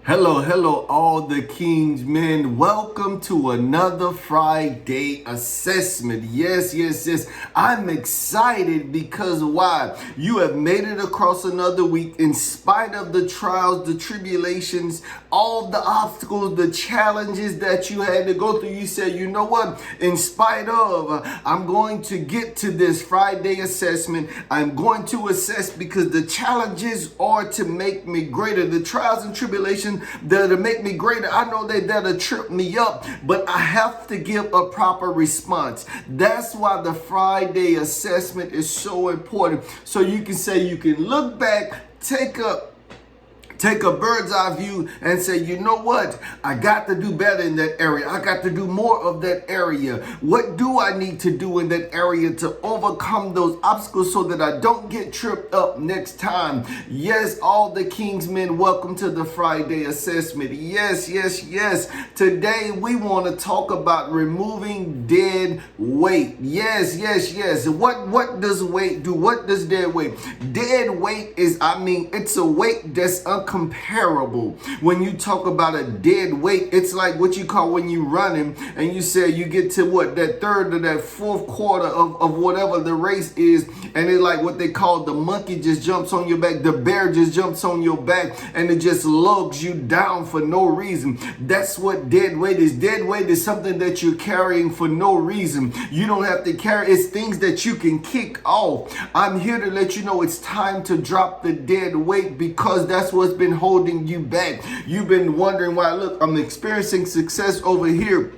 Hello, all the King's men. Welcome to another Friday assessment. Yes. I'm excited because why? You have made it across another week in spite of the trials, the tribulations, all the obstacles, the challenges that you had to go through. You said, you know what? In spite of, I'm going to get to this Friday assessment. I'm going to assess because the challenges are to make me greater. The trials and tribulations that'll make me greater. I know that'll trip me up, but I have to give a proper response. That's why the Friday assessment is so important. So you can say, you can look back, take a bird's eye view and say, you know what? I got to do better in that area. I got to do more of that area. What do I need to do in that area to overcome those obstacles so that I don't get tripped up next time? Yes, all the King's men, welcome to the Friday assessment. Yes. Today we want to talk about removing dead weight. Yes. What does weight do? What does dead weight? Dead weight is, it's a weight that's uncomparable. When you talk about a dead weight, it's like what you call when you running and you say you get to that third or that fourth quarter of whatever the race is, and it's like what they call the monkey just jumps on your back, the bear just jumps on your back, and it just lugs you down for no reason. That's what dead weight is. Dead weight is something that you're carrying for no reason. You don't have to carry. It's things that you can kick off. I'm here to let you know it's time to drop the dead weight because that's what's been holding you back. You've been wondering why. Look, I'm experiencing success over here,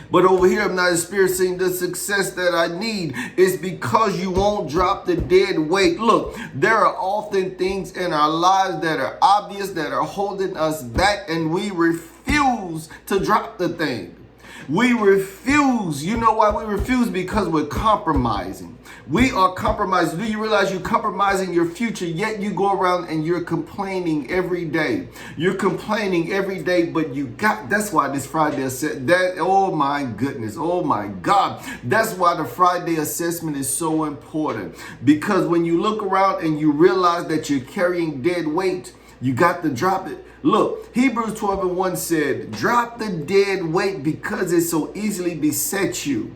but over here I'm not experiencing the success that I need. It's because you won't drop the dead weight. Look, there are often things in our lives that are obvious, that are holding us back, and we refuse to drop the thing. We refuse. You know why we refuse? Because we're compromising. We are compromising. Do you realize you're compromising your future, yet you go around and you're complaining every day. You're complaining every day, but that's why this Friday said that, oh my goodness, oh my God. That's why the Friday assessment is so important. Because when you look around and you realize that you're carrying dead weight, you got to drop it. Look, Hebrews 12:1 said, drop the dead weight because it so easily besets you.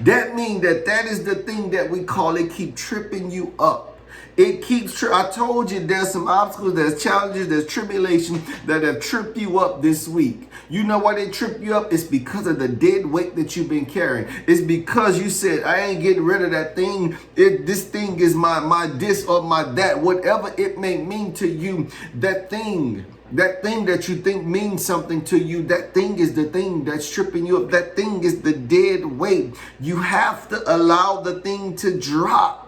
That means that is the thing that we call it keep tripping you up. It keeps, I told you there's some obstacles, there's challenges, there's tribulation that have tripped you up this week. You know why they trip you up? It's because of the dead weight that you've been carrying. It's because you said, I ain't getting rid of that thing. This thing is my this or my that. Whatever it may mean to you, that thing that you think means something to you, that thing is the thing that's tripping you up. That thing is the dead weight. You have to allow the thing to drop.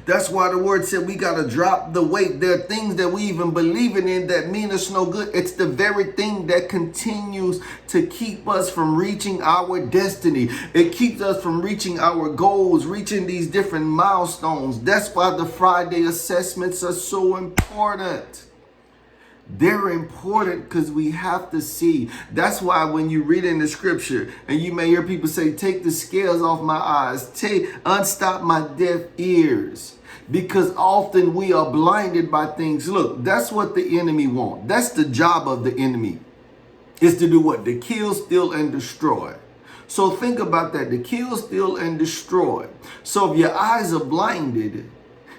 That's why the word said we got to drop the weight. There are things that we even believing in that mean us no good. It's the very thing that continues to keep us from reaching our destiny. It keeps us from reaching our goals, reaching these different milestones. That's why the Friday assessments are so important. They're important because we have to see. That's why when you read in the scripture and you may hear people say, take the scales off my eyes, unstop my deaf ears, because often we are blinded by things. Look, that's what the enemy wants. That's the job of the enemy, is to do what? To kill, steal, and destroy. So think about that, to kill, steal, and destroy. So if your eyes are blinded,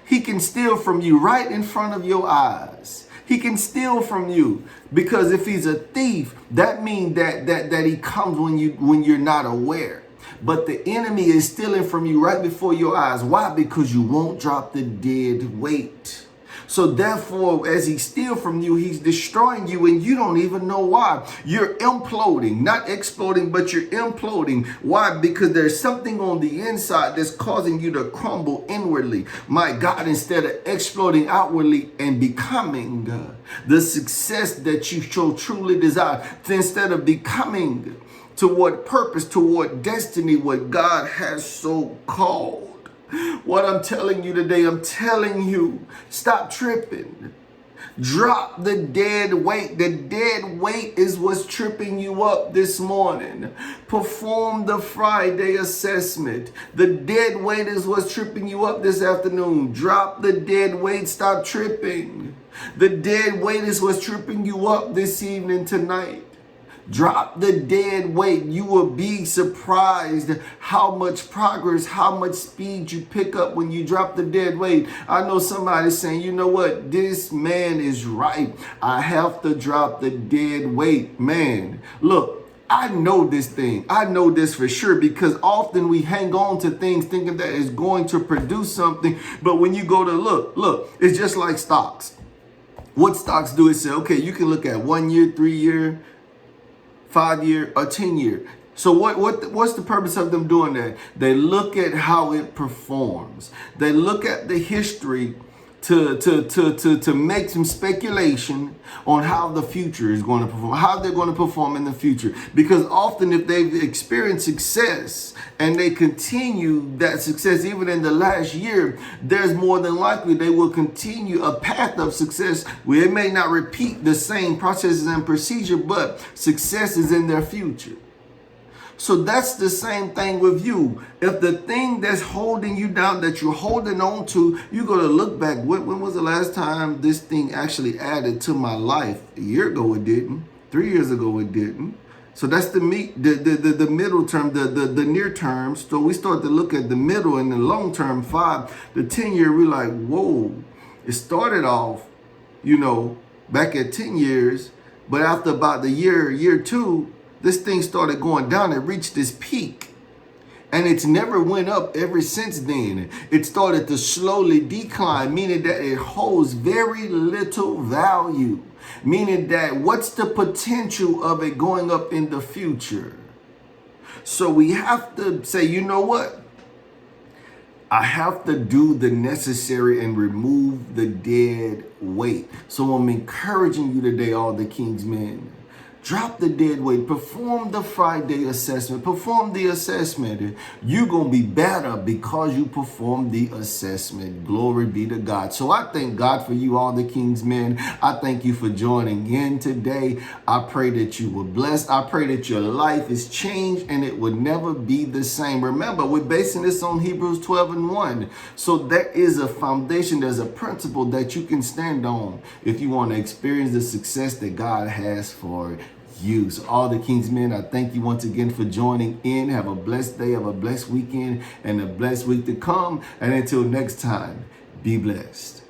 he can steal from you right in front of your eyes. He can steal from you, because if he's a thief, that means that he comes when you're not aware. But the enemy is stealing from you right before your eyes. Why? Because you won't drop the dead weight. So therefore, as he steals from you, he's destroying you and you don't even know why. You're imploding, not exploding, but you're imploding. Why? Because there's something on the inside that's causing you to crumble inwardly. My God, instead of exploding outwardly and becoming the success that you so truly desire, instead of becoming toward purpose, toward destiny, what God has so called. What I'm telling you today, I'm telling you, stop tripping. Drop the dead weight. The dead weight is what's tripping you up this morning. Perform the Friday assessment. The dead weight is what's tripping you up this afternoon. Drop the dead weight. Stop tripping. The dead weight is what's tripping you up this evening, tonight. Drop the dead weight. You will be surprised how much progress, how much speed you pick up when you drop the dead weight. I know somebody saying, you know what? This man is right. I have to drop the dead weight. Man, look, I know this thing. I know this for sure, because often we hang on to things thinking that it's going to produce something. But when you go to look, it's just like stocks. What stocks do is say, okay, you can look at 1 year, 3 year, 5 year, or 10 year. So what's the purpose of them doing that? They look at how it performs. They look at the history to make some speculation on how the future is going to perform, how they're going to perform in the future. Because often if they've experienced success and they continue that success even in the last year, there's more than likely they will continue a path of success where it may not repeat the same processes and procedure, but success is in their future. So that's the same thing with you. If the thing that's holding you down, that you're holding on to, you're going to look back. When was the last time this thing actually added to my life? A year ago it didn't. 3 years ago it didn't. So that's the middle term, the near term. So we start to look at the middle and the long term, 5 to 10 year. We're like, whoa, it started off, back at 10 years. But after about the year 2, this thing started going down. It reached this peak, and it's never went up ever since then. It started to slowly decline, meaning that it holds very little value, meaning that what's the potential of it going up in the future? So we have to say, you know what? I have to do the necessary and remove the dead weight. So I'm encouraging you today, all the King's men. Drop the dead weight. Perform the Friday assessment. Perform the assessment. You're going to be better because you performed the assessment. Glory be to God. So I thank God for you, all the King's men. I thank you for joining in today. I pray that you were blessed. I pray that your life is changed and it would never be the same. Remember, we're basing this on Hebrews 12:1. So there is a foundation. There's a principle that you can stand on if you want to experience the success that God has for you. So all the King's men, I thank you once again for joining in. Have a blessed day, have a blessed weekend, and a blessed week to come. And until next time, be blessed.